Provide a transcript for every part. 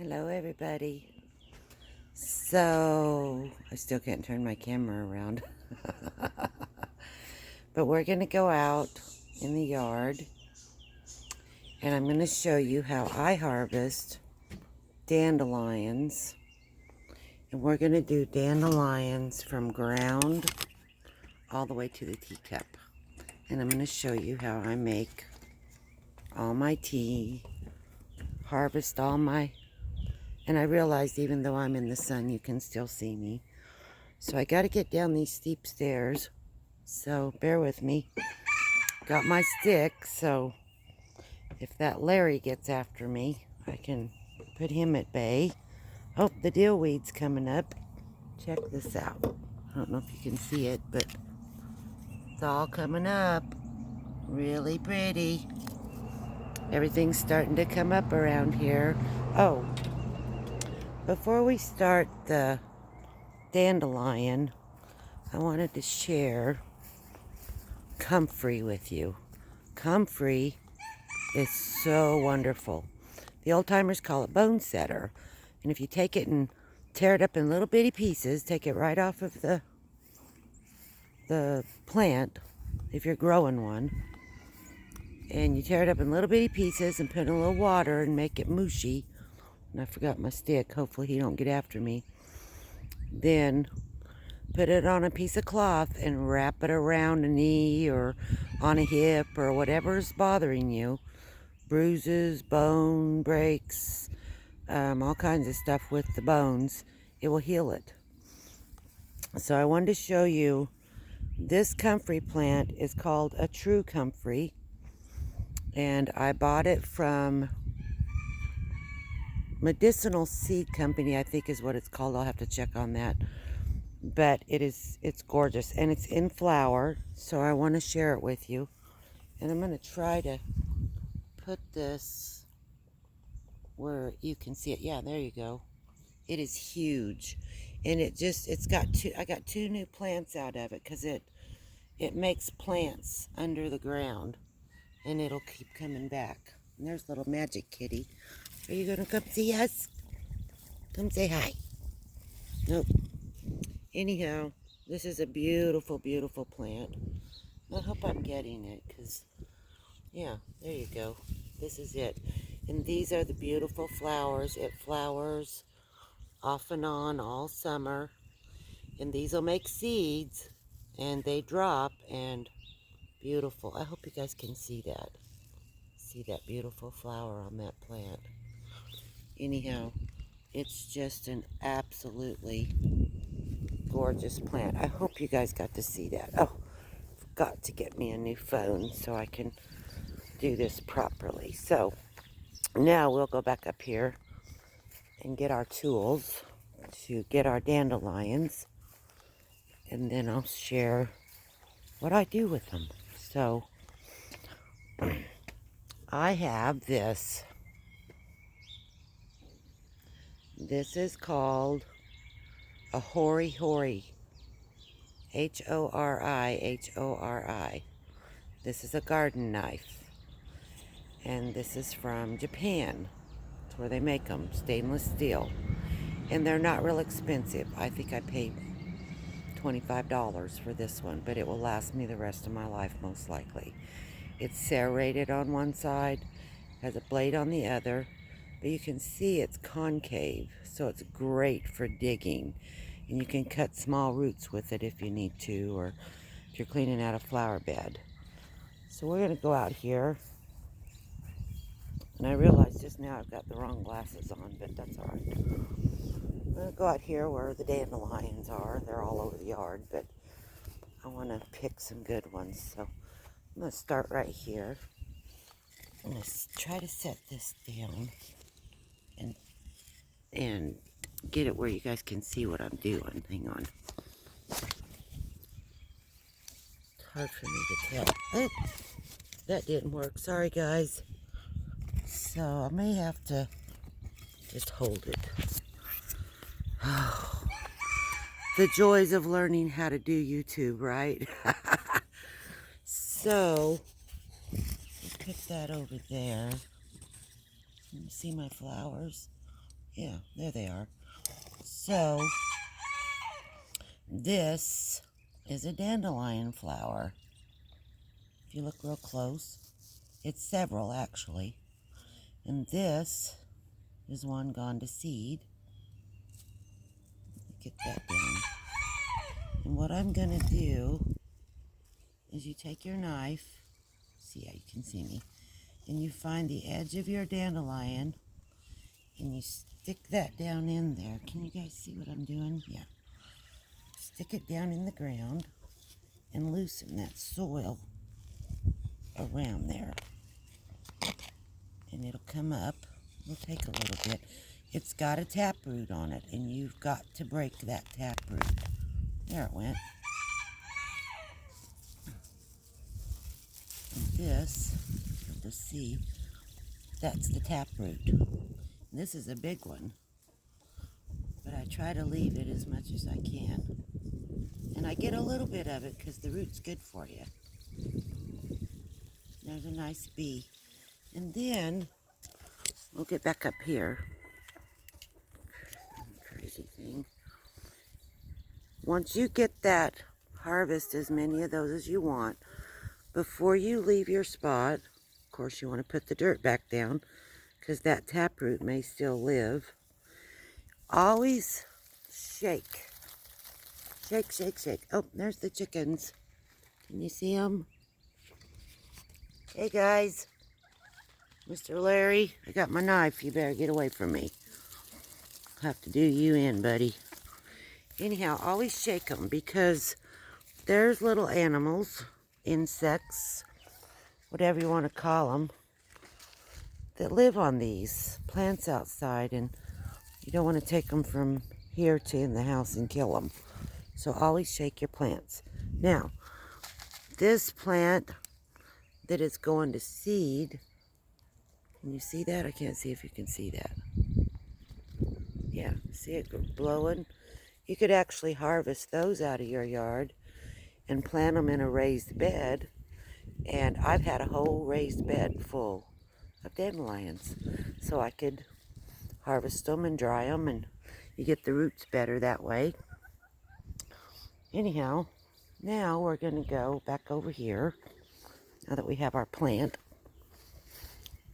Hello everybody. So, I still can't turn my camera around. But we're going to go out in the yard and I'm going to show you how I harvest dandelions. And we're going to do dandelions from ground all the way to the teacup. And I'm going to show you how I make all my tea, harvest all my... And I realized even though I'm in the sun, you can still see me. So I got to get down these steep stairs. So bear with me. Got my stick, so if that Larry gets after me, I can put him at bay. Oh, the dill weed's coming up. Check this out. I don't know if you can see it, but it's all coming up. Really pretty. Everything's starting to come up around here. Oh, before we start the dandelion, I wanted to share comfrey with you. Comfrey is so wonderful. The old timers call it bone setter. And if you take it and tear it up in little bitty pieces, take it right off of the plant, if you're growing one, and you tear it up in little bitty pieces and put in a little water and make it mushy, and I forgot my stick, hopefully he don't get after me, then put it on a piece of cloth and wrap it around a knee or on a hip or whatever's bothering you. Bruises, bone breaks, all kinds of stuff with the bones. It will heal it. So I wanted to show you this comfrey plant is called a true comfrey, and I bought it from Medicinal Seed Company, I think is what it's called. I'll have to check on that. But it's gorgeous and it's in flower, so I want to share it with you. And I'm going to try to put this where you can see it. Yeah, there you go. It is huge, and it's got I got two new plants out of it because it makes plants under the ground, and it'll keep coming back. And there's little Magic Kitty. Are you gonna come see us? Come say hi. Nope. Anyhow, this is a beautiful, beautiful plant. I hope I'm getting it, because yeah, there you go. This is it. And these are the beautiful flowers. It flowers off and on all summer. And these will make seeds, and they drop, and beautiful. I hope you guys can see that. See that beautiful flower on that plant. Anyhow, it's just an absolutely gorgeous plant. I hope you guys got to see that. Oh, forgot to get me a new phone so I can do this properly. So now we'll go back up here and get our tools to get our dandelions, and then I'll share what I do with them. So I have this. This is called a hori hori. Hori. This is a garden knife. And this is from Japan. It's where they make them. Stainless steel. And they're not real expensive. I think I paid $25 for this one, but it will last me the rest of my life most likely. It's serrated on one side, has a blade on the other, but you can see it's concave, so it's great for digging. And you can cut small roots with it if you need to, or if you're cleaning out a flower bed. So we're going to go out here. And I realized just now I've got the wrong glasses on, but that's all right. I'm going to go out here where the dandelions are. They're all over the yard, but I want to pick some good ones. So I'm going to start right here. I'm going to try to set this down and get it where you guys can see what I'm doing. Hang on. It's hard for me to tell. Oh, that didn't work. Sorry, guys. So I may have to just hold it. Oh, the joys of learning how to do YouTube, right? So, put that over there. Can you see my flowers? Yeah, there they are. So, this is a dandelion flower. If you look real close, it's several actually. And this is one gone to seed. Get that down. And what I'm going to do is you take your knife, see how you can see me, and you find the edge of your dandelion and you stick that down in there. Can you guys see what I'm doing? Yeah. Stick it down in the ground and loosen that soil around there. And it'll come up. It'll take a little bit. It's got a taproot on it, and you've got to break that taproot. There it went. And this, you'll just see, that's the taproot. This is a big one, but I try to leave it as much as I can. And I get a little bit of it because the root's good for you. There's a nice bee. And then, we'll get back up here. Crazy thing. Once you get that, harvest as many of those as you want. Before you leave your spot, of course you want to put the dirt back down because that taproot may still live. Always shake. Shake, shake, shake. Oh, there's the chickens. Can you see them? Hey guys. Mr. Larry, I got my knife. You better get away from me. I'll have to do you in, buddy. Anyhow, always shake them because there's little animals, insects, whatever you want to call them, that live on these plants outside, and you don't want to take them from here to in the house and kill them. So always shake your plants. Now, this plant that is going to seed, can you see that? I can't see if you can see that. Yeah, see it blowing? You could actually harvest those out of your yard and plant them in a raised bed. And I've had a whole raised bed full of dandelions. So I could harvest them and dry them, and you get the roots better that way. Anyhow, now we're going to go back over here, now that we have our plant.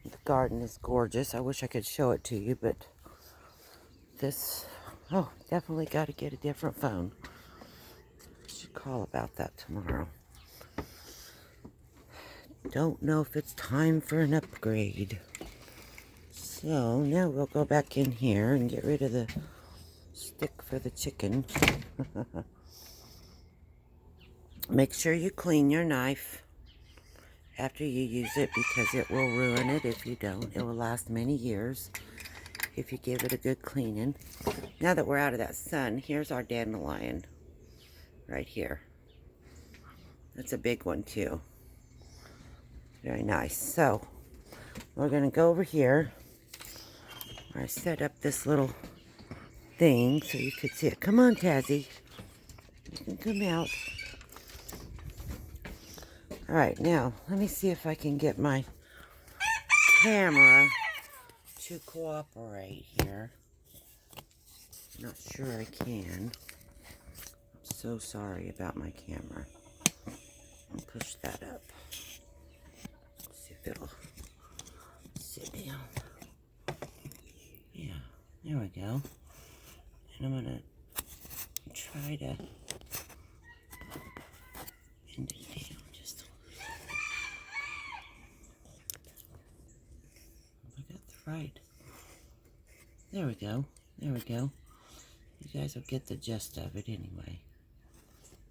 The garden is gorgeous. I wish I could show it to you, but this, oh, definitely got to get a different phone. I should call about that tomorrow. Don't know if it's time for an upgrade. So now we'll go back in here and get rid of the stick for the chicken. Make sure you clean your knife after you use it because it will ruin it if you don't. It will last many years if you give it a good cleaning. Now that we're out of that sun, here's our dandelion right here. That's a big one too. Very nice. So we're going to go over here. I set up this little thing so you could see it. Come on, Tazzy. You can come out. Alright, now, let me see if I can get my camera to cooperate here. Not sure I can. I'm so sorry about my camera. I'll push that up. See if it'll sit down. Yeah, there we go. And I'm going to try to bend it down just a little. I got the right. There we go. There we go. You guys will get the gist of it anyway.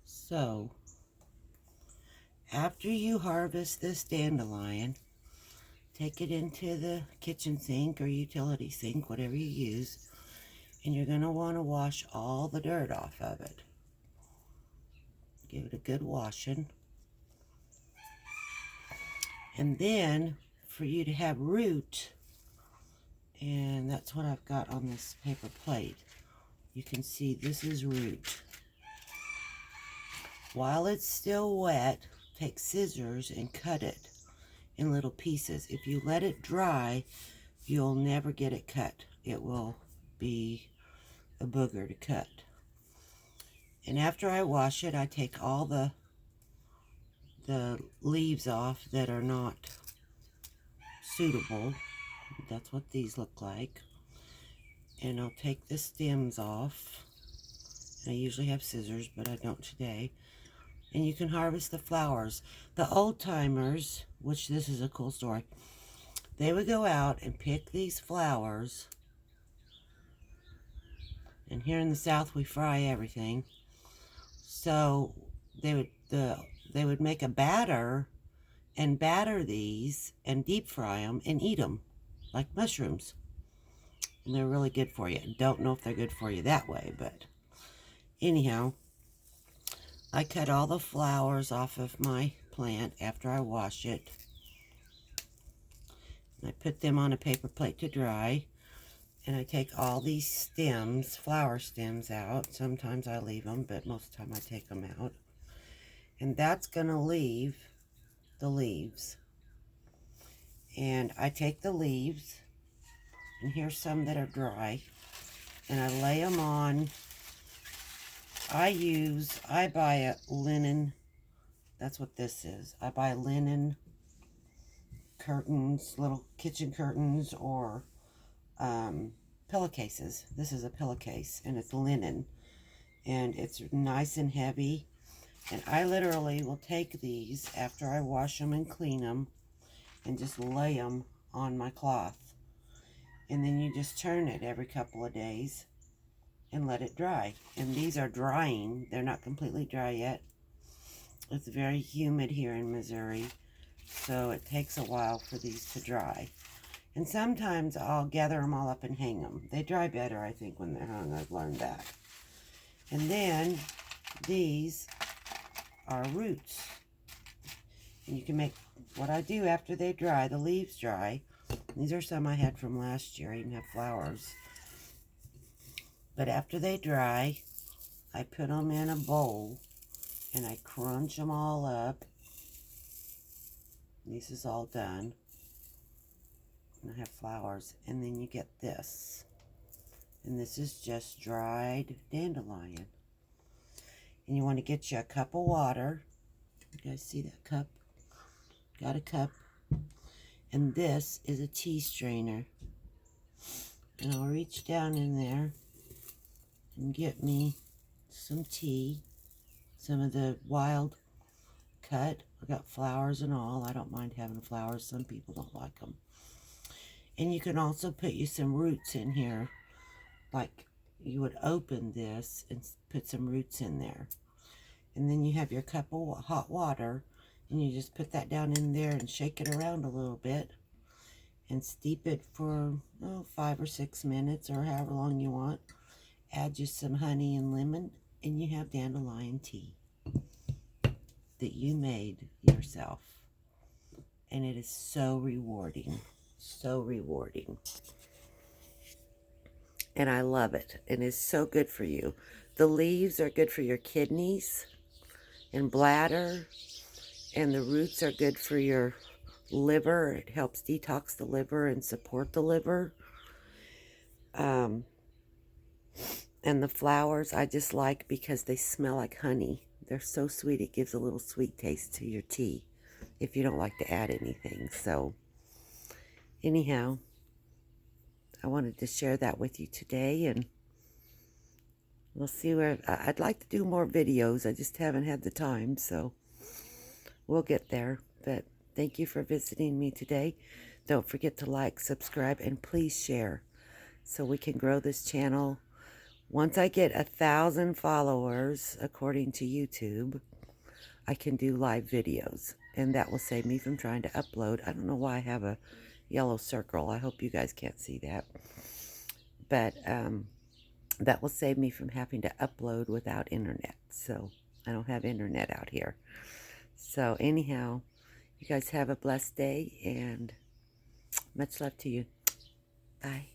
So, after you harvest this dandelion, take it into the kitchen sink or utility sink, whatever you use, and you're going to want to wash all the dirt off of it. Give it a good washing. And then, for you to have root, and that's what I've got on this paper plate. You can see this is root. While it's still wet, take scissors and cut it in little pieces. If you let it dry, you'll never get it cut. It will be a booger to cut. And after I wash it, I take all the leaves off that are not suitable. That's what these look like. And I'll take the stems off. I usually have scissors, but I don't today. And you can harvest the flowers. The old timers, which this is a cool story, they would go out and pick these flowers. And here in the South, we fry everything. So they would make a batter and batter these and deep fry them and eat them like mushrooms. And they're really good for you. Don't know if they're good for you that way, but anyhow, I cut all the flowers off of my plant after I wash it. And I put them on a paper plate to dry. And I take all these stems, flower stems, out. Sometimes I leave them, but most of the time I take them out. And that's going to leave the leaves. And I take the leaves, and here's some that are dry, and I lay them on. I buy a linen, that's what this is. I buy linen curtains, little kitchen curtains, or pillowcases. This is a pillowcase, and it's linen, and it's nice and heavy. And I literally will take these after I wash them and clean them and just lay them on my cloth. And then you just turn it every couple of days and let it dry. And these are drying. They're not completely dry yet. It's very humid here in Missouri, so it takes a while for these to dry. And sometimes I'll gather them all up and hang them. They dry better, I think, when they're hung. I've learned that. And then these are roots. And you can make, what I do after they dry, the leaves dry. These are some I had from last year. I even have flowers. But after they dry, I put them in a bowl and I crunch them all up. This is all done. And I have flowers. And then you get this. And this is just dried dandelion. And you want to get you a cup of water. You guys see that cup? Got a cup. And this is a tea strainer. And I'll reach down in there and get me some tea. Some of the wild cut. I got flowers and all. I don't mind having flowers. Some people don't like them. And you can also put you some roots in here. Like you would open this and put some roots in there. And then you have your cup of hot water. And you just put that down in there and shake it around a little bit. And steep it for 5 or 6 minutes or however long you want. Add just some honey and lemon. And you have dandelion tea that you made yourself. And it is so rewarding. So rewarding. And I love it. And it's so good for you. The leaves are good for your kidneys and bladder. And the roots are good for your liver. It helps detox the liver and support the liver. And the flowers I just like because they smell like honey. They're so sweet. It gives a little sweet taste to your tea if you don't like to add anything. So anyhow, I wanted to share that with you today, and we'll see where I'd like to do more videos. I just haven't had the time, so we'll get there. But thank you for visiting me today. Don't forget to like, subscribe, and please share so we can grow this channel. Once I get 1,000 followers, according to YouTube, I can do live videos. And that will save me from trying to upload. I don't know why I have a yellow circle. I hope you guys can't see that. But that will save me from having to upload without internet. So I don't have internet out here. So anyhow, you guys have a blessed day and much love to you. Bye.